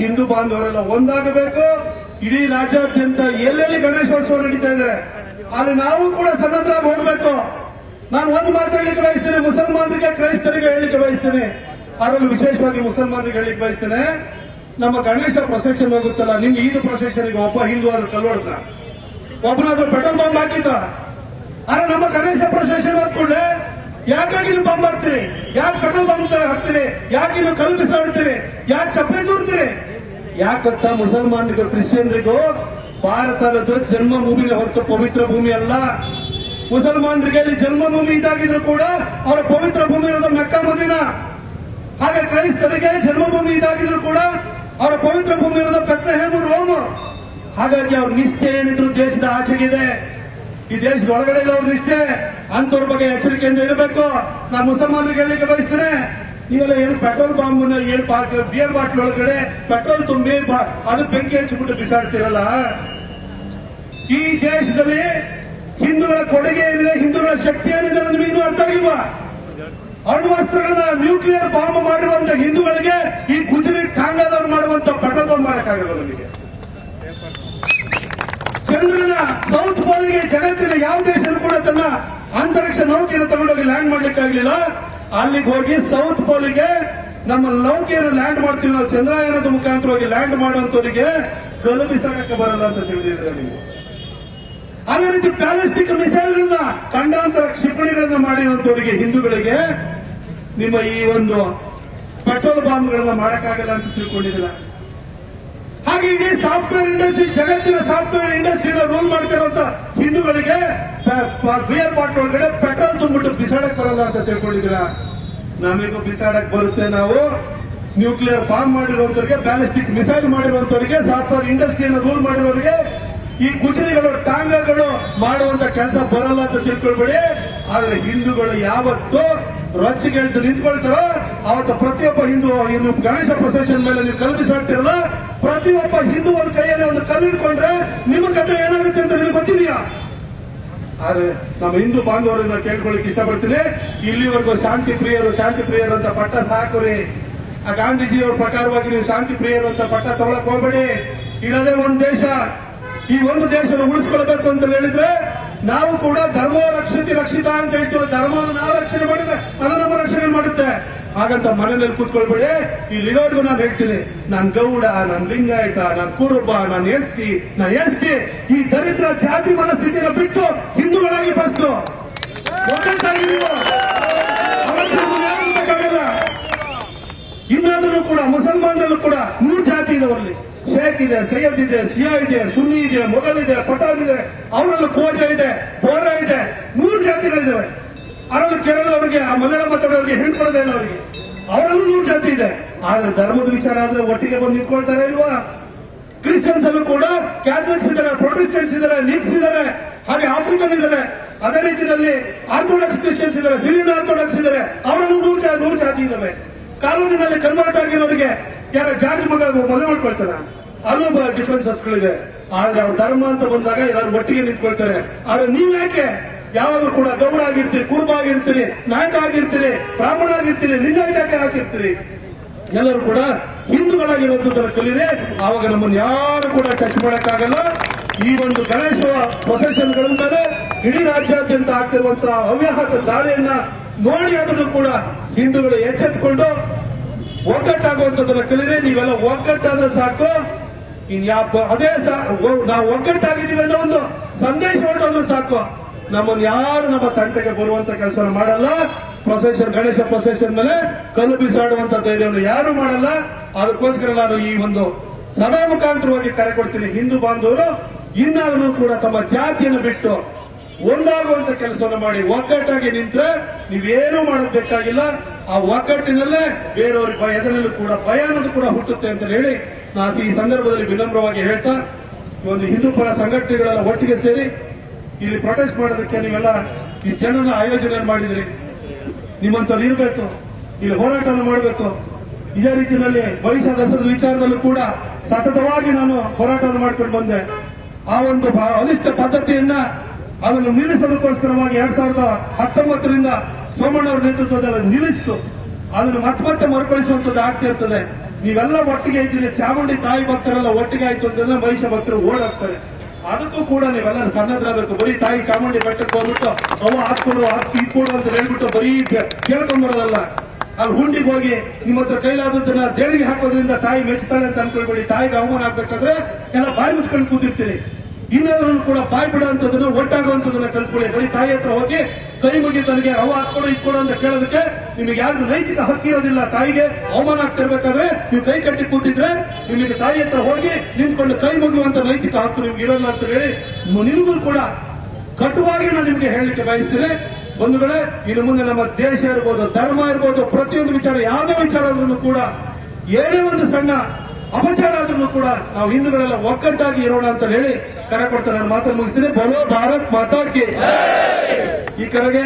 ಹಿಂದೂ ಬಾಂಧವರೆಲ್ಲ ಒಂದಾಗಬೇಕು. ಇಡೀ ರಾಜ್ಯಾದ್ಯಂತ ಎಲ್ಲೆಲ್ಲಿ ಗಣೇಶೋತ್ಸವ ನಡೀತಾ ಇದ್ದಾರೆ ಅಲ್ಲಿ ನಾವು ಕೂಡ ಸನ್ನದ್ಧರಾಗಿ ಹೋಗ್ಬೇಕು. ನಾನು ಒಂದು ಮಾತು ಹೇಳಲಿಕ್ಕೆ ಬಯಸ್ತೇನೆ, ಮುಸಲ್ಮಾನರಿಗೆ ಕ್ರೈಸ್ತರಿಗೆ ಹೇಳಲಿಕ್ಕೆ ಬಯಸ್ತೇನೆ, ಅದರಲ್ಲೂ ವಿಶೇಷವಾಗಿ ಮುಸಲ್ಮಾನರಿಗೆ ಹೇಳಲಿಕ್ಕೆ ಬಯಸ್ತೇನೆ. ನಮ್ಮ ಗಣೇಶ ಪ್ರೊಸೆಷನ್ ಹೋಗುತ್ತಲ್ಲ, ನಿಮ್ ಈದ್ ಪ್ರೊಸೆಷನ್ಗೆ ಒಬ್ಬ ಹಿಂದೂ ಆದ್ರೂ ಕಲ್ಲೊಡ್ಕ, ಒಬ್ಬನಾದ್ರೂ ಪೆಟ್ರೋಲ್ ಬಾಂಬ್ ಹಾಕಿದ್ದ. ಆದ್ರೆ ನಮ್ಮ ಗಣೇಶ ಪ್ರೊಸೆಷನ್ ಹೋಗ್ಕೊಂಡೆ ಯಾಕಾಗಿ ನೀವು ಬಾಂಬ್ ಹಾಕ್ತೀರಿ, ಯಾಕೆ ಪೆಟ್ರೋಲ್ ಬಾಂಬ್ ಹಾಕ್ತೀರಿ, ಯಾಕೆ ನೀವು ಕಲ್ಲು ಬಿಸಾಡ್ತೀರಿ, ಯಾಕೆ ಚಪ್ಪಲಿ ತೂರ್ತೀರಿ? ಯಾಕೆ ಗೊತ್ತಾ, ಮುಸಲ್ಮಾನರಿಗೂ ಕ್ರಿಶ್ಚಿಯನ್ರಿಗೂ ಭಾರತದ ಜನ್ಮಭೂಮಿಗೆ ಹೊರತು ಪವಿತ್ರ ಭೂಮಿ ಅಲ್ಲ. ಮುಸಲ್ಮಾನರಿಗೆ ಇಲ್ಲಿ ಜನ್ಮಭೂಮಿ ಇದಾಗಿದ್ರು ಕೂಡ ಅವರ ಪವಿತ್ರ ಭೂಮಿ ಇರೋದು ಮೆಕ್ಕಾ ಮದೀನಾ. ಹಾಗೆ ಕ್ರೈಸ್ತರಿಗೆ ಜನ್ಮಭೂಮಿ ಇದಾಗಿದ್ರು ಕೂಡ ಅವರ ಪವಿತ್ರ ಭೂಮಿ ಇರೋದು ಬೆತ್ಲೆಹೇಮ್, ರೋಮ್. ಹಾಗಾಗಿ ಅವ್ರ ನಿಷ್ಠೆ ಏನಿದ್ರು ದೇಶದ ಆಚೆಗಿದೆ, ಈ ದೇಶದ ಒಳಗಡೆ ಇಲ್ಲ ಅವ್ರ ನಿಷ್ಠೆ. ಅಂತವ್ರ ಬಗ್ಗೆ ಎಚ್ಚರಿಕೆಯಿಂದ ಇರಬೇಕು. ನಾನು ಮುಸಲ್ಮಾನರಿಗೆ ಹೇಳಲಿಕ್ಕೆ ಬಯಸ್ತೇನೆ, ನೀವೆಲ್ಲ ಏನು ಪೆಟ್ರೋಲ್ ಬಾಂಬ್ ಏನು ಬಿಯರ್ ಬಾಟ್ಲ್ ಒಳಗಡೆ ಪೆಟ್ರೋಲ್ ತುಂಬಿ ಅದು ಬೆಂಕಿ ಹಚ್ಚಿಬಿಟ್ಟು ಬಿಸಾಡ್ತಿರಲ್ಲ. ಈ ದೇಶದಲ್ಲಿ ಹಿಂದೂಗಳ ಕೊಡುಗೆ ಏನಿದೆ, ಹಿಂದೂಗಳ ಶಕ್ತಿ ಏನಿದೆ ನಿಮಗೆ ಇನ್ನೂ ಅರ್ಥ ಆಗಿಲ್ವಾ? ಅಣ್ವಸ್ತ್ರಗಳನ್ನ ನ್ಯೂಕ್ಲಿಯರ್ ಬಾಂಬ್ ಮಾಡಿರುವಂತ ಹಿಂದೂಗಳಿಗೆ ಈ ಗುಜರಿ ಟಾಂಗಾದವ್ರು ಮಾಡುವಂತ ಪೆಟ್ರೋಲ್ ಬಾಂಬ್ ಮಾಡಕ್ಕಾಗಲ್ಲ. ನಮಗೆ ಚಂದ್ರನ ಸೌತ್ ಪೋಲ್ಗೆ ಜಗತ್ತಿನ ಯಾವ ದೇಶನೂ ಕೂಡ ತನ್ನ ಅಂತರಿಕ್ಷ ನೌಕೆಯನ್ನು ತಗೊಂಡೋಗಿ ಲ್ಯಾಂಡ್ ಮಾಡ್ಲಿಕ್ಕಾಗಲಿಲ್ಲ. ಅಲ್ಲಿಗೆ ಹೋಗಿ ಸೌತ್ ಪೋಲ್ಗೆ ನಮ್ಮ ನೌಕೆಯನ್ನು ಲ್ಯಾಂಡ್ ಮಾಡ್ತೀವಿ ನಾವು, ಚಂದ್ರಯಾನದ ಮುಖಾಂತರವಾಗಿ ಲ್ಯಾಂಡ್ ಮಾಡುವಂತವರಿಗೆ ಕಲ್ಲು ಬಿಸಾಡಕ್ಕೆ ಬರಲ್ಲ ಅಂತ ತಿಳಿದಿದ್ರೆ ನೀವು. ಅದೇ ರೀತಿ ಪ್ಯಾಲಿಸ್ಟಿಕ್ ಮಿಸೈಲ್ಗಳನ್ನ ಖಂಡಾಂತರ ಕ್ಷಿಪಣಿಗಳನ್ನ ಮಾಡಿರುವಂತವರಿಗೆ ಹಿಂದೂಗಳಿಗೆ ನಿಮ್ಮ ಈ ಒಂದು ಪೆಟ್ರೋಲ್ ಬಾಂಬ್ಗಳನ್ನ ಮಾಡಕ್ಕಾಗಲ್ಲ ಅಂತ ತಿಳ್ಕೊಂಡಿರಲಿಲ್ಲ. ಹಾಗೆ ಇಡೀ ಸಾಫ್ಟ್ವೇರ್ ಇಂಡಸ್ಟ್ರಿ, ಜಗತ್ತಿನ ಸಾಫ್ಟ್ವೇರ್ ಇಂಡಸ್ಟ್ರಿನ ರೂಲ್ ಮಾಡ್ತಿರುವಂತ ಹಿಂದೂಗಳಿಗೆ ಬಿಯರ್ ಬಾಟ್ಲ್ ಒಳಗಡೆ ಪೆಟ್ರೋಲ್ ತುಂಬಿಟ್ಟು ಬಿಸಾಡಕ್ ಬರಲ್ಲ ಅಂತ ತಿಳ್ಕೊಂಡಿದ್ದೀರಾ. ನಮಗೂ ಬಿಸಾಡಕ್ ಬರುತ್ತೆ. ನಾವು ನ್ಯೂಕ್ಲಿಯರ್ ಬಾಂಬ್ ಮಾಡಿರುವಂತವರಿಗೆ, ಬ್ಯಾಲಿಸ್ಟಿಕ್ ಮಿಸೈಲ್ ಮಾಡಿರುವಂತವರಿಗೆ, ಸಾಫ್ಟ್ವೇರ್ ಇಂಡಸ್ಟ್ರಿಯನ್ನು ರೂಲ್ ಮಾಡಿರೋರಿಗೆ ಈ ಗುಜರಿಗಳು ಟಾಂಗಾಗಳು ಮಾಡುವಂತ ಕೆಲಸ ಬರಲ್ಲ ಅಂತ ತಿಳ್ಕೊಳ್ಬೇಡಿ. ಆದ್ರೆ ಹಿಂದೂಗಳು ಯಾವತ್ತು ರೊಚ್ಚಿಗೆಳ್ದು ನಿಂತ್ಕೊಳ್ತಾರೋ ಅವತ್ತು ಪ್ರತಿಯೊಬ್ಬ ಹಿಂದೂ ಇನ್ನು ಗಣೇಶ ಪ್ರೊಸೆಷನ್ ಮೇಲೆ ನೀವು ಕಲ್ಲು ಬಿಸಾಡ್ತಿರಲ್ಲ, ಪ್ರತಿಯೊಬ್ಬ ಹಿಂದೂ ಒಂದು ಕೈಯಲ್ಲಿ ಒಂದು ಕಲ್ಲು ಇಟ್ಕೊಂಡ್ರೆ ನಿಮ್ಮ ಕಥೆ ಏನಾಗುತ್ತೆ ಅಂತ ನಿಮ್ಗೆ ಗೊತ್ತಿದೆಯಾ? ಆದ್ರೆ ನಮ್ಮ ಹಿಂದೂ ಬಾಂಧವರನ್ನ ಕೇಳ್ಕೊಳ್ಳಿಕ್ ಇಷ್ಟಪಡ್ತೀನಿ. ಇಲ್ಲಿವರೆಗೂ ಶಾಂತಿ ಪ್ರಿಯರು ಅಂತ ಪಟ್ಟ ಸಾಕುರಿ. ಆ ಗಾಂಧೀಜಿಯವರ ಪ್ರಕಾರವಾಗಿ ನೀವು ಶಾಂತಿ ಪ್ರಿಯರು ಅಂತ ಪಟ್ಟ ತಗೊಳಕ್ ಹೋಗ್ಬೇಡಿ. ಇರೋದೇ ಒಂದು ದೇಶ, ಈ ಒಂದು ದೇಶವನ್ನು ಉಳಿಸ್ಕೊಳ್ಬೇಕು ಅಂತ ಹೇಳಿದ್ರೆ ನಾವು ಕೂಡ ಧರ್ಮ ರಕ್ಷಿತ ಅಂತ ಹೇಳ್ತೀವಿ. ಧರ್ಮವನ್ನು ನಾವು ರಕ್ಷಣೆ ಮಾಡಿದ್ರೆ ಅದು ನಮ್ಮ ರಕ್ಷಣೆ ಮಾಡುತ್ತೆ. ಹಾಗಂತ ಮನೆಯಲ್ಲಿ ಕೂತ್ಕೊಳ್ಬೇಡಿ. ಇಲ್ಲಿರೋರ್ಗು ನಾನು ಹೇಳ್ತೀನಿ, ನಾನ್ ಗೌಡ, ನಾನ್ ಲಿಂಗಾಯತ, ನಾನ್ ಕುರುಬ, ನಾನ್ ಎಸ್ಸಿ, ನಾನ್ ಎಸ್ಟಿ, ಈ ದರಿದ್ರ ಜಾತಿ ಮನಸ್ಥಿತಿನ ಬಿಟ್ಟು ಹಿಂದೂಗಳಾಗಿ ಫಸ್ಟ್ ಒಗ್ಗಟ್ಟಾಗಿ ನೀವು ಬೇಕಾಗಲ್ಲ. ಇನ್ನಾದ್ರೂ ಕೂಡ ಮುಸಲ್ಮಾನರಲ್ಲೂ ಕೂಡ 3 ಜಾತಿ ಇದಾವಲ್ಲಿ. ಶೇಖ್ ಇದೆ, ಸೈಯದ್ ಇದೆ, ಶಿಯಾ ಇದೆ, ಸುನ್ನಿ ಇದೆ, ಮೊಘಲ್ ಇದೆ, ಪಠಾಣ್ ಇದೆ, ಅವರಲ್ಲೂ ಕೋಜ ಇದೆ, ಬೋರಾ ಇದೆ, 3 ಜಾತಿಗಳಿದ್ದಾವೆ. ಅದರಲ್ಲೂ ಕೇರಳದವರಿಗೆ, ಆ ಮಲಯಾಳ ಮಾತಾಡೋರಿಗೆ ಹೇಳ್ಕೊಡೋದೇ ಇಲ್ಲ ಅವರಿಗೆ, ಅವರಲ್ಲೂ 3 ಜಾತಿ ಇದೆ. ಆದ್ರೆ ಧರ್ಮದ ವಿಚಾರ ಆದ್ರೆ ಒಟ್ಟಿಗೆ ಬಂದು ನಿಂತ್ಕೊಳ್ತಾರೆ ಇಲ್ವಾ? ಕ್ರಿಶ್ಚಿಯನ್ಸ್ ಅಲ್ಲೂ ಕೂಡ ಕ್ಯಾಥಲಿಕ್ಸ್ ಇದ್ದಾರೆ, ಪ್ರೊಟೆಸ್ಟೆಂಟ್ಸ್ ಇದ್ದಾರೆ, ನಿಕ್ಸ್ ಇದ್ದಾರೆ, ಹಾಗೆ ಆಫ್ರಿಕನ್ ಇದ್ದಾರೆ. ಅದೇ ರೀತಿಯಲ್ಲಿ ಆರ್ಥೋಡಾಕ್ಸ್ ಕ್ರಿಶ್ಚಿಯನ್ಸ್ ಇದ್ದಾರೆ, ಸಿರಿಯನ್ ಆರ್ಥೋಡಾಕ್ಸ್ ಇದ್ದಾರೆ, ಅವರಲ್ಲೂ 100 ಜಾತಿ ಇದಾವೆ. ಕಾನೂನಿನಲ್ಲಿ ಕನ್ವರ್ಟ್ ಆಗಿರೋರಿಗೆ ಯಾರ ಜಾತಿ ಮದುವೆ ಮಾಡ್ಕೊಳ್ತಾರ, ಅಲ್ಲೂ ಡಿಫ್ರೆನ್ಸಸ್ಗಳಿದೆ. ಆದ್ರೆ ಅವ್ರ ಧರ್ಮ ಅಂತ ಬಂದಾಗ ಎಲ್ಲರೂ ಒಟ್ಟಿಗೆ ನಿಂತ್ಕೊಳ್ತಾರೆ. ಆದ್ರೆ ನೀವ್ ಯಾಕೆ ಯಾವಾಗಲೂ ಕೂಡ ಗೌಡ ಆಗಿರ್ತೀರಿ, ಕುರುಬ ಆಗಿರ್ತೀರಿ, ನಾಯಕ ಆಗಿರ್ತೀರಿ, ಬ್ರಾಹ್ಮಣ ಆಗಿರ್ತೀರಿ, ಲಿಂಗಾಯತ ಹಾಕಿರ್ತೀರಿ? ಎಲ್ಲರೂ ಕೂಡ ಹಿಂದೂಗಳಾಗಿರುವಂತದನ್ನು ಕಲಿದೆ. ಆವಾಗ ನಮ್ಮನ್ನು ಯಾರು ಕೂಡ ಟಚ್ ಮಾಡಕ್ಕಾಗಲ್ಲ. ಈ ಒಂದು ಗಣೇಶ ಪ್ರೊಸೆಷನ್ಗಳ ಮೇಲೆ ಇಡೀ ರಾಜ್ಯಾದ್ಯಂತ ಆಗ್ತಿರುವಂತಹ ಅವ್ಯಾಹತ ದಾಳಿಯನ್ನ ನೋಡಿ ಅದನ್ನು ಕೂಡ ಹಿಂದೂಗಳು ಎಚ್ಚೆತ್ತುಕೊಂಡು ಒಗ್ಗಟ್ಟಾಗುವಂತದನ್ನ ಕಲಿದೆ. ನೀವೆಲ್ಲ ಒಗ್ಗಟ್ಟಾದ್ರೆ ಸಾಕು. ಅದೇ ನಾವು ಒಗ್ಗಟ್ಟಾಗಿದ್ದೀವಿ ಅನ್ನೋ ಒಂದು ಸಂದೇಶ ಹೊರಟೋದ್ರೆ ಸಾಕು. ನಮ್ಮನ್ನು ಯಾರು ನಮ್ಮ ತಂಟೆಗೆ ಬರುವಂತ ಕೆಲಸ ಮಾಡಲ್ಲ. ಪ್ರೊಸೆಷನ್, ಗಣೇಶ ಪ್ರೊಸೆಷನ್ ಮೇಲೆ ಕಲ್ಲು ಬಿಸಾಡುವಂತ ಧೈರ್ಯವನ್ನು ಯಾರು ಮಾಡಲ್ಲ. ಅದಕ್ಕೋಸ್ಕರ ನಾನು ಈ ಒಂದು ಸಭೆ ಮುಖಾಂತರವಾಗಿ ಕರೆ ಕೊಡ್ತೀನಿ. ಹಿಂದೂ ಬಾಂಧವರು ಇನ್ನಾದರೂ ಕೂಡ ತಮ್ಮ ಜಾತಿಯನ್ನು ಬಿಟ್ಟು ಒಂದಾಗುವಂತ ಕೆಲಸವನ್ನು ಮಾಡಿ ಒಗ್ಗಟ್ಟಾಗಿ ನಿಂತ್ರೆ ನೀವೇನೂ ಮಾಡಬೇಕಾಗಿಲ್ಲ. ಆ ಒಗ್ಗಟ್ಟಿನಲ್ಲೇ ಬೇರೆಯವ್ರಿಗೆ ಎದುರಲ್ಲೂ ಕೂಡ ಭಯ ಅನ್ನೋದು ಕೂಡ ಹುಟ್ಟುತ್ತೆ ಅಂತ ಹೇಳಿ ನಾನು ಈ ಸಂದರ್ಭದಲ್ಲಿ ವಿನಮ್ರವಾಗಿ ಹೇಳ್ತಾ, ಒಂದು ಹಿಂದೂ ಪರ ಸಂಘಟನೆಗಳೆಲ್ಲ ಒಟ್ಟಿಗೆ ಸೇರಿ ಇಲ್ಲಿ ಪ್ರೊಟೆಸ್ಟ್ ಮಾಡೋದಕ್ಕೆ ನೀವೆಲ್ಲ ಈ ಜನನ ಆಯೋಜನೆ ಮಾಡಿದ್ರಿ. ನಿಮ್ಮಂತವ್ರು ಇರಬೇಕು, ಇಲ್ಲಿ ಹೋರಾಟವನ್ನು ಮಾಡಬೇಕು. ಇದೇ ರೀತಿಯಲ್ಲಿ ವೈಶಾಖ ದಸರದ ವಿಚಾರದಲ್ಲೂ ಕೂಡ ಸತತವಾಗಿ ನಾನು ಹೋರಾಟವನ್ನು ಮಾಡ್ಕೊಂಡು ಬಂದೆ. ಆ ಒಂದು ಅನಿಷ್ಟ ಪದ್ಧತಿಯನ್ನ ಅದನ್ನು ನಿಲ್ಲಿಸೋದಕ್ಕೋಸ್ಕರವಾಗಿ 2019ರಿಂದ ಸೋಮಣ್ಣವರ ನೇತೃತ್ವದಲ್ಲಿ ನಿಲ್ಲಿಸಿತು. ಅದನ್ನು ಮತ್ತೆ ಮರುಕಳಿಸುವಂತದ್ದು ಆಗ್ತಾ ಇರ್ತದೆ. ನೀವೆಲ್ಲ ಒಟ್ಟಿಗೆ ಇದ್ರೆ ಚಾಮುಂಡಿ ತಾಯಿ ಭಕ್ತರೆಲ್ಲ ಒಟ್ಟಿಗೆ ಆಯ್ತು ಅಂತಂದ್ರೆ ಮಹಿಷ ಭಕ್ತರು ಓಡಾಡ್ತಾರೆ. ಅದಕ್ಕೂ ಕೂಡ ನೀವೆಲ್ಲರೂ ಸನ್ನದ್ರಾಗಬೇಕು. ಬರೀ ತಾಯಿ ಚಾಮುಂಡಿ ಬೆಟ್ಟಕ್ಕೆ ಹೋಗ್ಬಿಟ್ಟು ಅವ ಹಾಕ್ಕೊಡು ಇಟ್ಕೊಡು ಅಂತ ಹೇಳ್ಬಿಟ್ಟು ಬರೀ ಕೇಳ್ಕೊಂಡ್ಬರೋದಲ್ಲ. ಅಲ್ಲಿ ಹುಂಡಿಗೆ ಹೋಗಿ ನಿಮ್ಮ ಹತ್ರ ಕೈಲಾದದನ್ನ ದೇಣಿಗೆ ಹಾಕೋದ್ರಿಂದ ತಾಯಿ ಮೆಚ್ಚುತ್ತಾಳೆ ಅಂತ ಅನ್ಕೊಳ್ಬೇಡಿ. ತಾಯಿಗೆ ಅವಮಾನ ಆಗ್ಬೇಕಾದ್ರೆ ಎಲ್ಲ ಬಾಯಿ ಮುಚ್ಕೊಂಡು ಕೂತಿರ್ತೀರಿ. ಇನ್ನಾದ್ರೂ ಕೂಡ ಬಾಯಿ ಬಿಡುವಂತದನ್ನ ಒಟ್ಟಾಗುವಂತದನ್ನ ಕಲ್ತ್ಕೊಳ್ಳಿ. ಬರೀ ತಾಯಿ ಹತ್ರ ಹೋಗಿ ಕೈ ಮುಗಿ ತನಗೆ ಅವ ಹಾಕೊಡು ಇಟ್ಕೊಡು ಅಂತ ಕೇಳೋದಕ್ಕೆ ನಿಮಗೆ ಯಾರಿಗೂ ನೈತಿಕ ಹಕ್ಕು ಇರೋದಿಲ್ಲ. ತಾಯಿಗೆ ಅವಮಾನ ಆಗ್ತಿರ್ಬೇಕಾದ್ರೆ ನೀವು ಕೈ ಕಟ್ಟಿ ಕೂತಿದ್ರೆ ನಿಮಗೆ ತಾಯಿ ಹತ್ರ ಹೋಗಿ ನಿಂತ್ಕೊಂಡು ಕೈ ಮುಗಿಯುವಂತ ನೈತಿಕ ಹಕ್ಕು ನಿಮ್ಗೆ ಇರೋಲ್ಲ ಅಂತ ಹೇಳಿ ನಿಮಗೂ ಕೂಡ ಕಟುವಾಗಿ ನಾನು ನಿಮ್ಗೆ ಹೇಳಲಿಕ್ಕೆ ಬಯಸ್ತೀನಿ. ಬಂಧುಗಳೇ, ಇನ್ನು ಮುಂದೆ ನಮ್ಮ ದೇಶ ಇರ್ಬೋದು, ಧರ್ಮ ಇರ್ಬೋದು, ಪ್ರತಿಯೊಂದು ವಿಚಾರ, ಯಾವುದೇ ವಿಚಾರ ಆದ್ರೂ ಕೂಡ, ಏನೇ ಒಂದು ಸಣ್ಣ ಅಪಚಾರ ಆದ್ರೂ ಕೂಡ ನಾವು ಹಿಂದೂಗಳೆಲ್ಲ ಒಗ್ಗಟ್ಟಾಗಿ ಇರೋಣ ಅಂತ ಹೇಳಿ ಕರೆ ಕೊಡ್ತಾ ನಾನು ಮಾತನ್ನು ಮುಗಿಸ್ತೀನಿ. ಬೋಲೋ ಭಾರತ್ ಮಾತಾ ಕಿ. ಈ ಕರೆಗೆ